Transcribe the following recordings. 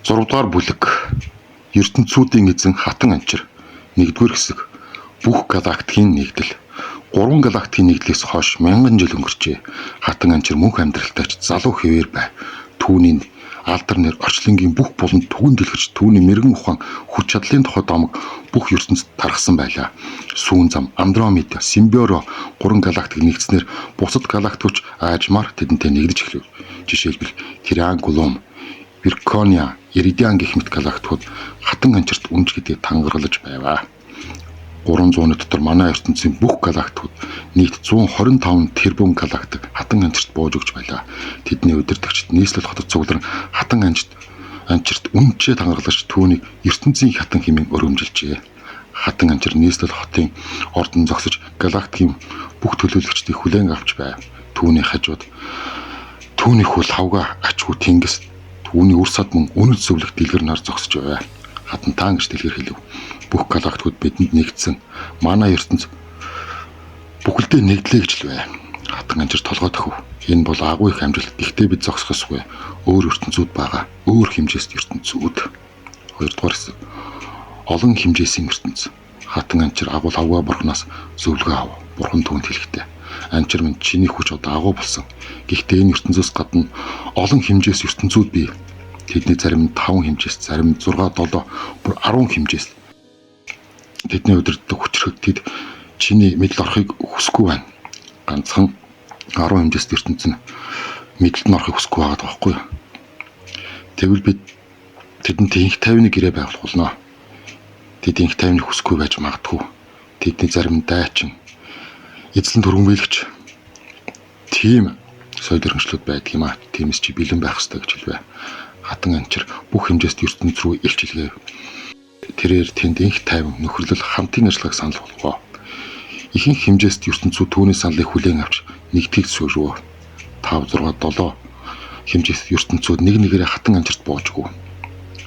6 дугаар бүлэг ертөнцүүдийн эзэн хатан анчир 1-р хэсэг бүх галактикийн нэгдэл 3 галактикийн нэгдлээс хойш 1000 жил өнгөрчээ. Хатан анчир мөнх амьдралтайч залуу хэвээр бай. Түүний алдар нэр орчлонгийн бүх буланд түгэн дэлгэрч түүний мэрэгэн ухаан хүч чадлын тухай домог бүх ертөнцид тархсан байлаа. Сүүн зам, Андромеда, Симбиоро 3 галактик нэгдснээр бусад галактикч аажмаар тэдэнтэй нэгдэж эхлэв. Жишээлбэл Триангулум, Виркония, Иридиан гэх мэт галактикууд хатан анчирт үнж гэдгийг тангаргалж байваа. 300-ны дотор манай ертөнцийн бүх галактикууд нийт 125 тэрбум галактик хатан анчирт бууж өгч байлаа. Тэдний удирдагчид нийслэл хотод цугларан хатан анчирт үнжээ тангаргалж түүнийг ертөнцийн хатан хэмээн өргөмжилжээ. Хатан анчир нийслэл хотын ордон зогсож галактикийн бүх төлөөлөгчдийг хүлээн авч байв. Түүний хажууд түүний хөл хавга ачгүй тэнгис түүний үр сад мөн үнэт зөвлөх дэлгэр нар зогсож байв. Хатантаа гэж дэлгэр хэлв. Бүх галактикууд бидэнд нэгдсэн. Манай ертөнц бүхэлдээ нэгдлээ гэж л бай. Хатан анчир толгой төхөв. Энэ бол агуу их амжилт. Гэхдээ бид зогсохосгүй. Өөр ертөнцүүд байгаа. Өөр хэмжээст ертөнцүүд. 2-р хэсэг. Олон хэмжээсийн ертөнц. Хатан анчир агуул авгаа бурхнаас зөвлөгөө ав. Бурхан түүнд хэлэхдээ анчир минь чиний хүч одоо агуу болсон. Гэхдээ энэ ертөнцөөс гадна олон хэмжээс ертөнцүүд бий. Тэдний зарим нь 5 хэмжээс, зарим нь 6, 7, бүр 10 хэмжээс. Тэдний удирддаг хүчрэг тэд чиний мэдл орохыг хүсэхгүй байна. Ганцхан 10 хэмжээст ертөнц нь мэдлэлд орохыг хүсэхгүй байгаа байхгүй юу? Тэгвэл бид тэдэнд инх тайвны гэрээ байгуулах болно. Тэд инх тайвныг хүсэхгүй байж магадгүй. Тэдний зарим нь дайчин, эзлэн түргэнбийлэгч тийм соёл өргөнчлүүд байдаг юм аа. Тиймээс чи бэлэн байх хэрэгтэй гэж хэлвэ. Хатан анчир бүх хэмжээст ертөнц рүү илчилгээв. Тэрээр тэнд инх тайван нөхөрлөл хамтын ажиллагааг санал болгоо. Ихэнх хэмжээст ертөнцүүд түүний саналыг хүлээн авч нэгдгийг зөвшөөрөв. 5, 6, 7 хэмжээст ертөнцүүд нэг нэгээрээ хатан анчирт буужгүй.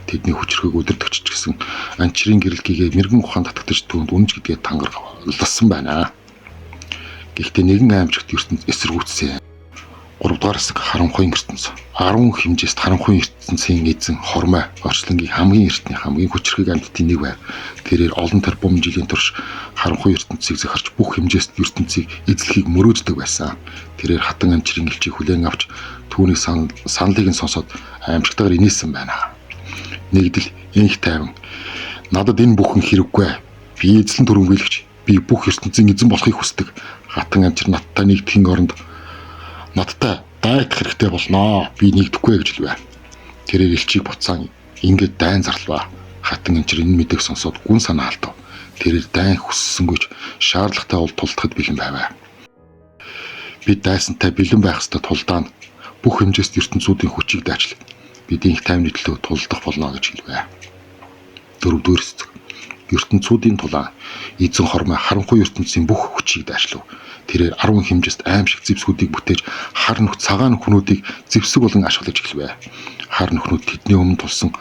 Тэдний хүчрхэг удирдагч гэсэн анчирын гэрэлтгийгээ мэрэгэн ухаан татагдаж түүнд үнж гэдгээ тангаргалсан байна. Гэхдээ нэгэн аймагт ертөнц эсэргүүцсэн. 3-р хэсэг харанхуйн ертөнц. 10 хэмжээст харанхуйн ертөнцийн эзэн хормой орчлонгийн хамгийн эртний хамгийн хүчрхэг амьтдын нэг байв. Тэрээр олон тэрбум жилийн турш харанхуй ертөнцийг захирч бүх хэмжээст ертөнцийг эзлэхийг мөрөөддөг байсан. Тэрээр хатан анчирын элчийг хүлээн авч түүний саналыг нь сонсоод аимшигтайгаар инээсэн байна. Нэгдэл инх тайван. Надад энэ бүхэн хэрэггүй. Би эзлэн түргэнбийлэгч. Би бүх ертөнцийн эзэн болохыг хүсдэг. Хатан анчир надтай нэгдэхийн оронд надтай дайдах хэрэгтэй болноо. Би нэгдэхгүй гэж хэлвэ. Тэрээр элчийг буцаан ингээд дайн зарлаа. Хатан анчир энэ мэдээг сонсоод гүн санаа алдав. Тэрээр дайн хүссэнгүйч шаардлагатай бол тулдахад бэлэн байваа. Бид дайсантай бэлэн байх ёстой тулдаан бүх хэмжээст ертөнцүүдийн хүчийг дайчлав. Бид инх тайвны төлөө тулдах болно гэж хэлвэ. 4-р хэсэг. ертөнцүүдийн тулаан эзэн хормой харанхуй ертөнцийн бүх хүчийг дайшлав. Тэрээр 10 хэмжээст аимшиг зэвсгүүдийг бүтээж хар нүх цагаан нүхнүүдийг зэвсэг болон ашиглаж эхлэв. Хар нүхнүүд тэдний өмнө тулсан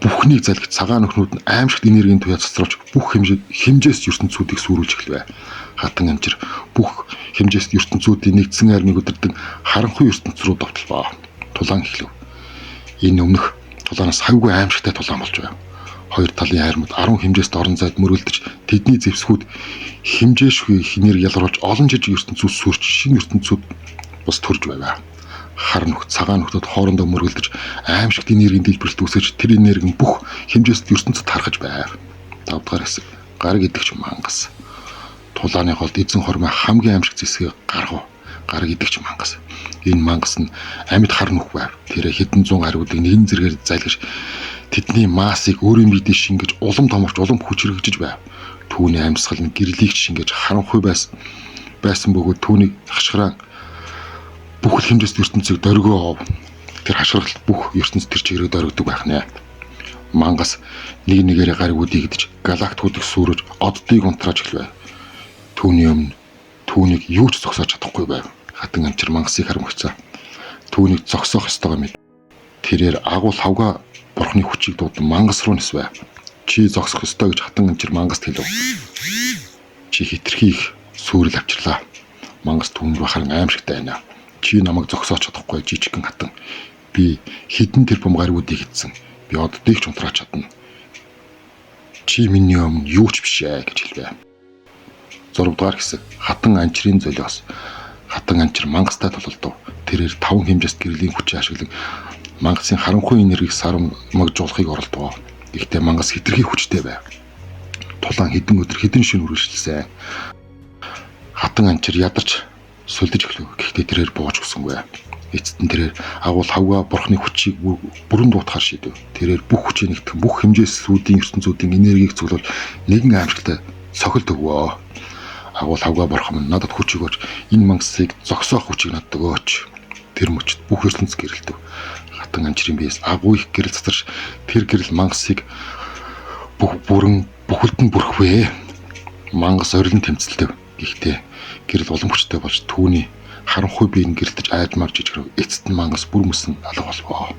бүхнийг залгиж цагаан нүхнүүд нь аимшигт энергийн туяа цацруулж бүх хэмжээст ертөнцүүдийг сүрүүлж эхлэв. Хатан анчир бүх хэмжээст ертөнцүүдийн нэгдсэн армийг удирдаг харанхуй ертөнц рүү довтлоо. Тулаан эхлэв. Энэ өмнөх тулаанаас хавьгүй аимшигтай тулаан болж байв. Хоёр талын армид 10 хэмжээст орон зайд мөрөлдөж тэдний зэвсгүүд хэмжээшгүй хинээр ялруулж олон жижиг ертөнцүүд сүрч шинэ ертөнцүүд бас төрж байв. Хар нүх цагаан нүхнүүд хоорондоо мөрөлдөж аимшигт энергийн дэлбэрэлт үүсгэж тэр энерги нь бүх хэмжээст ертөнцөд тархаж байв. 5-р хэсэг. Гар гэдэгч мангас. Тулааны голд эзэн хормой хамгийн аимшиг зэвсгийг гаргав. Гар гэдэгч мангас. Энэ мангас нь амьд хар нүх байв. Тэр хэдэн зуун гаруудыг нэгэн зэрэгээр зайлгаж тэдний маасыг өөрийн биедээ шингэж улам томорч улам хүчрэгжиж байв. Түүний амьсгал нь гэрлийг шингэж харанхуй байсан бөгөөд түүнийг хашгираа бүх хэмжээст ертөнцийг дөргөө ов. Тэр хашгиралт бүх ертөнц тэр чигээрээ дөргөдөг байх нэ. Мангас нэг нэгээрээ гариг үдийгдэж галактикуудыг сүрэж оддыг унтрааж эхлэв. Түүний өмнө түүнийг юу ч зогсоож чадахгүй байв. Хатан анчир мангасыг харамгацаа. Түүнийг зогсоох ёстойгоо мэд. Тэрээр агуул хавга бурхны хүчийг дуудан мангас руу нисвэ. Чи зогсох ёстой гэж хатан анчир мангаст хэлв. Чи хитрхи их сүрэл авчирлаа. Мангас түүнд бахаран аимшигтай байна. Чи намайг зогсоож чадахгүй жижигхэн хатан. Би хідэн тэр бом гаригуудыг эзэн. Би оддыг ч унтрааж чадна. Чи миний өмнө юу ч биш ээ гэж хэлвэ. 6 дугаар хэсэг хатан анчрын золиос. Хатан анчир мангастай тулалдав. Тэрээр 5 хэмжээст гэрлийн хүчийг ашиглан мангасын харанхуй энергийг сармагжуулахыг оролдов. Гэхдээ мангас хитрхи хүчтэй байв. Тулаан хэдэн өдөр хэдэн шөнө үргэлжилсэн. Хатан анчир ядарч сүлдэж эхлэв. Гэхдээ тэрээр бууж өгсөнгүй. Эцэст нь тэрээр агуул хавга бурхны хүчийг бүрэн дуутахаар шийдэв. Тэрээр бүх хүчийг нэгтгэн бүх хэмжээсүүдийн ертөнцүүдийн энергийг цуглуул нэгэн аимшигтай цохилт өгвөө. Агуул хавга бурхан минь надад хүч өгөөч. Энэ мангасыг зогсоох хүчийг надад өгөөч. Тэр мөчд бүх ертөнц гэрэлтэв. Хатан анчрын биес агуу их гэрэл цацарч тэр гэрэл мангасыг бүхэлд нь бүрхвэ. Мангас орилон тэмцэлтэв. Гэхдээ гэрэл улам хүчтэй болж түүний харанхуй биеийг гэрэлтэж айжмаар жижигрэв. Эцэст нь мангас бүр мөсөн алга болвоо.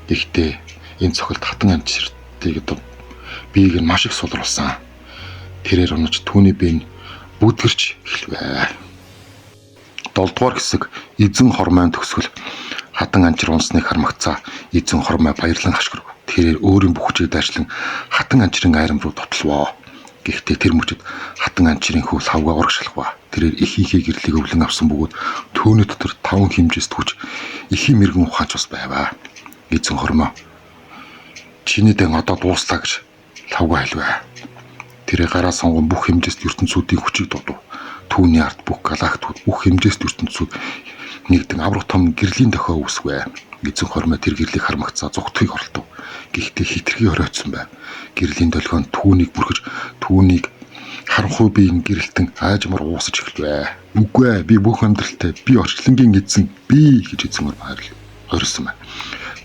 Гэхдээ энэ цохилт хатан анчиртыг биеийг нь маш их сулруулсан. Тэрээр унаж түүний биеийг бүдгэрч эхлэв. 7 дугаар хэсэг эзэн хормойн төгсгөл. Хатан анчир унсныг хармагцаа эзэн хормой баярлан хашгирв. Тэрээр өөрийн бүх хүчийг дайрлан хатан анчрын айрам руу тотловоо. Гэхдээ тэр мөчөд хатан анчрын хөвс хавга урагшлахва. Тэрээр ихийнхээ гэрлийг өвлөн авсан бөгөөд түүний дотор 5 хэмжээст хүч ихийн мэрэгэн ухаанч бас байваа. Эзэн хормой чиний дан одоо дууслаа гэж лавга хэлвэ. Тэрээр гараа сонгон бүх хэмжээст ертөнцүүдийн хүчийг дуудав. Түүний ард бүх галактууд бүх хэмжээст ертөнцүүд нэгдэн аврах том гэрлийн дохио үүсвэ. Эзэн хормой тэр гэрлийг хармагцаа зүгтхийг оролдов. Гэхдээ хитрхи оройтсон байв. Гэрлийн долгион түүнийг бүрхэж түүнийг харанхуй биеийн гэрэлтэн аажмаар уусаж эхлэв. Үгүй ээ, би бүх амьдралтай, би орчлонгийн эзэн, би гэж эзэн хормой орилсон байна.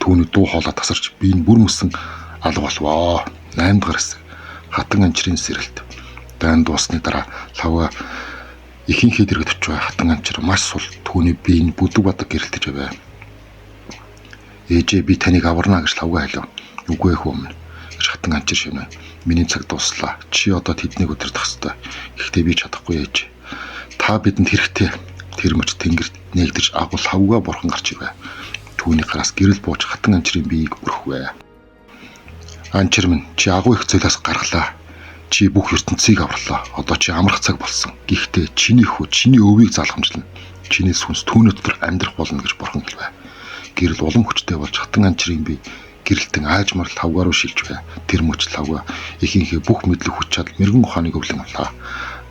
Түүний дуу хоолой тасарч биеийн бүр мөсөн алга болвоо. 8 дугаар хэсэг хатан анчрын сэрэлт. Дайн дуусны дараа лавга ихэнхий дэргэд очив. Хатан анчир маш сул түүний биеийг бүдэг бадаг гэрэлтэж байв. Ээжээ би таныг аварна гэж лавга хэлв. Үгүй ээ хөөмнө гэж хатан анчир шивнэ. Миний цаг дуслаа. Чи одоо тэднийг удирдах ёстой. Гэхдээ би чадахгүй ээж. Та бидэнд хэрэгтэй. Тэр мөч тэнгэрт нээгдэж агуул хавга бурхан гарч ирвэ. Түүний гараас гэрэл бууж хатан анчрын биеийг бүрхвэ. Анчир минь чи агуу их золиос гаргалаа. Чи бүх ертөнцийг авралаа. Одоо чи амрах цаг болсон. Гэхдээ чиний хүү чиний өвийг залхамжлана. Чиний сүнс түүний дотор амьдрах болно гэж бурхан хэлвэ. Гэрэл улам хүчтэй болж хатан анчрын бие гэрэлтэн аажмаар лавга руу шилж бай. Тэр мөч лавга ихэнхээ бүх мэдлэг хүч чадал мэрэгэн ухааныг өвлөн авлаа.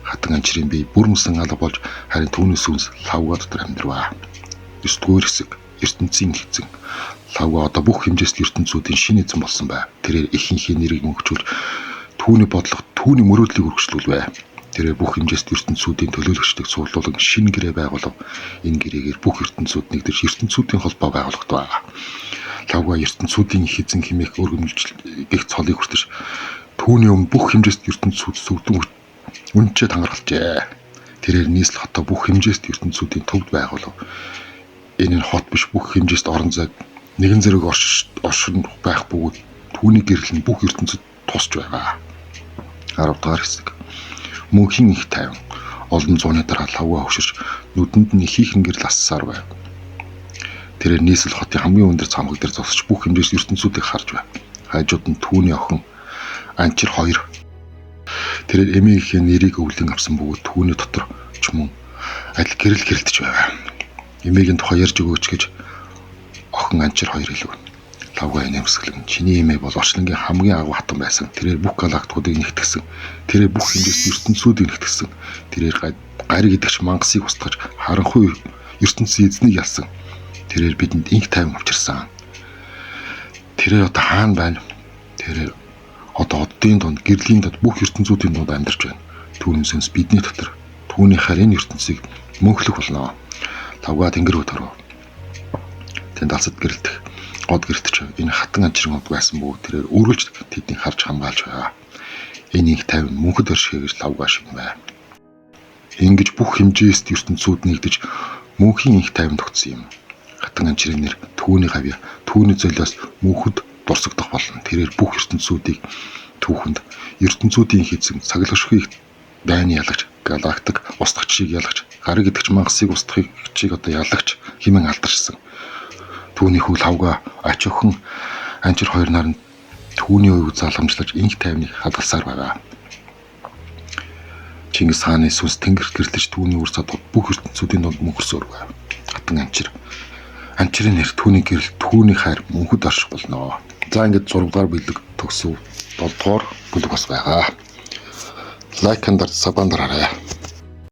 Хатан анчрын бие бүр мөсөн алга болж харин түүний сүнс лавга дотор амьдрваа. 9 дугаар хэсэг ертөнцийн эзэн. Лавга одоо бүх хэмжээст ертөнцүүдийн шинэ эзэн болсон байв. Тэрээр ихэнхээ нэрийг мөнхжүүлж түүний бодлого түүний мөрөөдлийг үргэлжлүүлвэ. Тэрээр бүх хэмжээст ертөнцүүдийн төлөөлөгчдийг суулуулан шинэ гэрээ байгуулав. Энэ гэрээгээр бүх ертөнцүүд нэгдэж ертөнцүүдийн холбоо байгуулагдав. Лавга ертөнцүүдийн их эзэн хэмээх өргөмжлөх цолыг хүртэж түүний өмнө бүх хэмжээст ертөнцүүд сүвдэн үнчээ тангаргалжээ. Тэрээр нийслэл хотоо бүх хэмжээст ертөнцүүдийн төвд байгуулав. Энэ нь хот биш бүх хэмжээст орон зайг нэгэн зэрэг оршин байх бөгөөд түүний гэрэл нь бүх ертөнцид тусч байгаа. 10 дугаар хэсэг мөнхийн их тайван. Олон зууны дараа лавга хөвширч нүдэнд нь ихийнхэн гэрэл ассаар байв. Тэрээр нийслэл хотын хамгийн өндөр цамхаг дээр зогсож бүх хэмжээс ертөнцүүдийг харж байв. Хажууд нь түүний охин анчир 2. Тэрээр эмээгийнхээ нэрийг өвлөн авсан бөгөөд түүний дотор ч мөн адил гэрэл гэрэлтэж байв. Эмээгийн тухай ярьж өгөөч гэж охин анчир 2 хэлв. Лавга нэмсгэлэн чиний эмээ бол орчлонгийн хамгийн агуу хатан байсан. Тэрээр бүх галактуудыг нэгтгсэн. Тэрээр бүх хэмжээст ертөнцүүдийг нэгтгсэн. Тэрээр гариг идэгч мангасыг устгаж харанхуй ертөнцийн эзнийг ялсан. Тэрээр бидэнд инх тайван авчирсан. Тэрээр одоо хаана байна? Тэрээр одоо оддын донд гэрлийн дод бүх ертөнцүүдийн донд амьдарч байна. Түүний сүнс бидний дотор. Түүний харин ертөнцийг мөнхлөх болно. Лавга тэнгэр рүү төрөв. Тэнд алсад гэрэлтэх год гэрэлтэж энэ хатан анчрын од байсан бөгөөд тэрээр үргэлж тэднийг харж хамгаалж байв. Энэ инх тайван мөнхөд оршихэ гэж лавга шивнэ. Ингэж бүх хэмжээст ертөнцүүд нэгдэж мөнхийн инх тайван тогтсон юм. Хатан анчрын нэр түүний гавья түүний золиос мөнхөд дурсагдах болно. Тэрээр бүх ертөнцүүдийг түүхэнд ертөнцүүдийн эзэн цаглагшгүй дайны ялагч галактик устгагчийг ялагч гариг идэгч мангасыг устгахыг одоо ялагч хэмээн алдаршсан. Түүний хөл хавга ач охин анчир хоёр наранд түүний уйг залгамжлаж инх тайвныг хадгалсаар байгаа. Чингис хааны сүнс тэнгэрт гэрлэж түүний үр задууд бүх ертөнцүүдийн донд мөнхөрсөөргүй. Хатан анчир. Анчирын нэр түүний гэрэл түүний хайр мөнхөд орших болно. За ингээд 6 дугаар бүлэг төгсөв. 7 дугаар бүлэг бас байгаа. Лайк and сабан дараарай.